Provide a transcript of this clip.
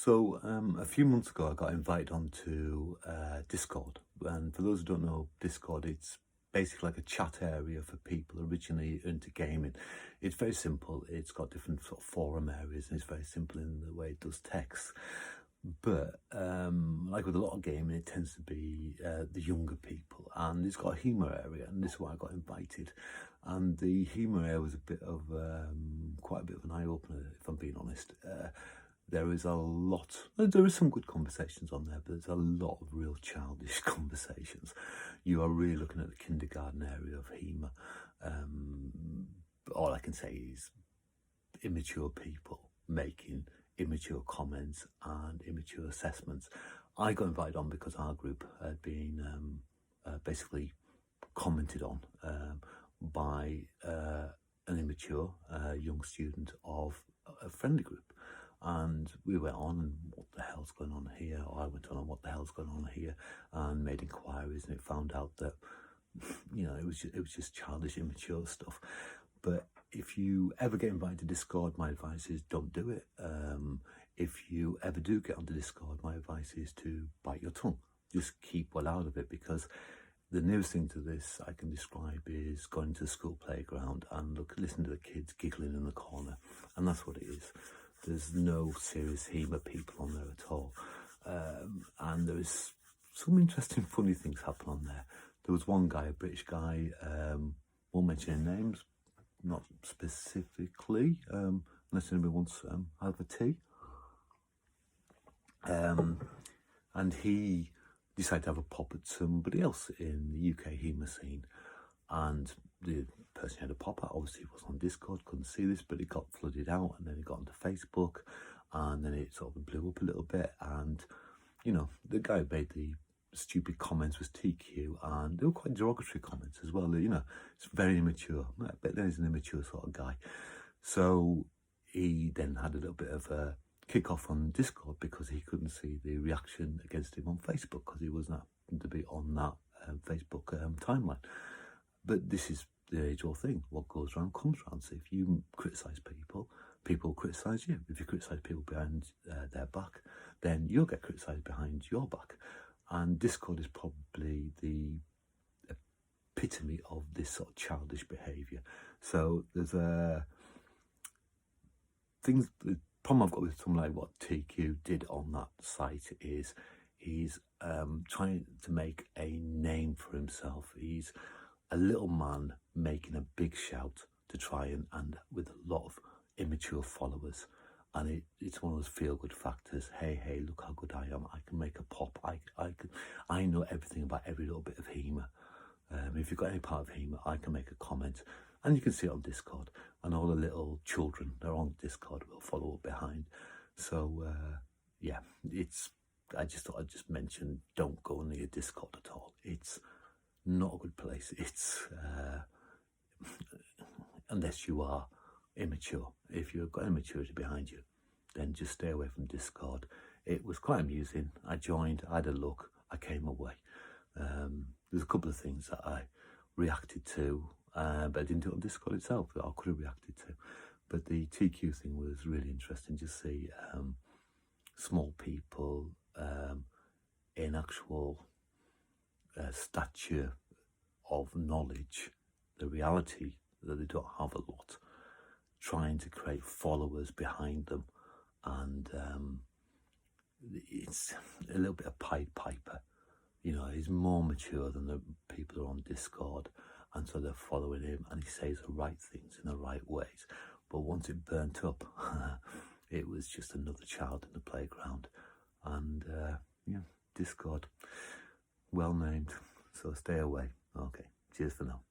A few months ago, I got invited onto Discord. And for those who don't know Discord, it's basically like a chat area for people originally into gaming. It's very simple. It's got different sort of forum areas, and it's very simple in the way it does text. But like with a lot of gaming, it tends to be the younger people, and it's got a HEMA area, and this is why I got invited. And the HEMA area was a bit of quite a bit of an eye opener, if I'm being honest. There is some good conversations on there, but there's a lot of real childish conversations. You are really looking at the kindergarten area of HEMA. All I can say is immature people making immature comments and immature assessments. I got invited on because our group had been basically commented on by an immature young student of a friendly group. And we went on, and what the hell's going on here? Or I went on, what the hell's going on here? And made inquiries, and it found out that, it was just childish, immature stuff. But if you ever get invited to Discord, my advice is don't do it. If you ever do get onto Discord, my advice is to bite your tongue. Just keep well out of it, because the nearest thing to this I can describe is going to the school playground and listen to the kids giggling in the corner. And that's what it is. There's no serious HEMA people on there at all. And there is some interesting, funny things happen on there. There was one guy, a British guy, won't mention any names, not specifically, unless anybody wants to have a tea. And he decided to have a pop at somebody else in the UK HEMA scene. And the person who had a pop at obviously was on Discord, couldn't see this, but it got flooded out, and then it got onto Facebook, and then it sort of blew up a little bit. And, the guy who made the stupid comments was TQ, and they were quite derogatory comments as well. It's very immature. I bet he's an immature sort of guy. So he then had a little bit of a kick off on Discord because he couldn't see the reaction against him on Facebook, because he wasn't happened to be on that Facebook timeline. But this is the age-old thing. What goes around comes around. So if you criticise people, people criticise you. If you criticise people behind their back, then you'll get criticised behind your back. And Discord is probably the epitome of this sort of childish behaviour. So there's the problem I've got with something like what TQ did on that site is he's trying to make a name for himself. He's a little man making a big shout to try and with a lot of immature followers. And it's one of those feel-good factors. Hey, look how good I am. I can make a pop. I know everything about every little bit of HEMA. If you've got any part of HEMA, I can make a comment. And you can see it on Discord. And all the little children that are on Discord will follow up behind. So, I just thought I'd just mention, don't go near Discord at all. It's not a good place. It's unless you are immature. If you've got immaturity behind you, then just stay away from Discord. It was quite amusing. I joined, I had a look, I came away. There's a couple of things that I reacted to, but I didn't do it on Discord itself that I could have reacted to. But the TQ thing was really interesting. Just see small people in actual stature of knowledge, the reality that they don't have a lot, trying to create followers behind them. And it's a little bit of Pied Piper. He's more mature than the people who are on Discord, and so they're following him, and he says the right things in the right ways. But once it burnt up, it was just another child in the playground. And Discord, well named, so stay away. Okay, cheers for now.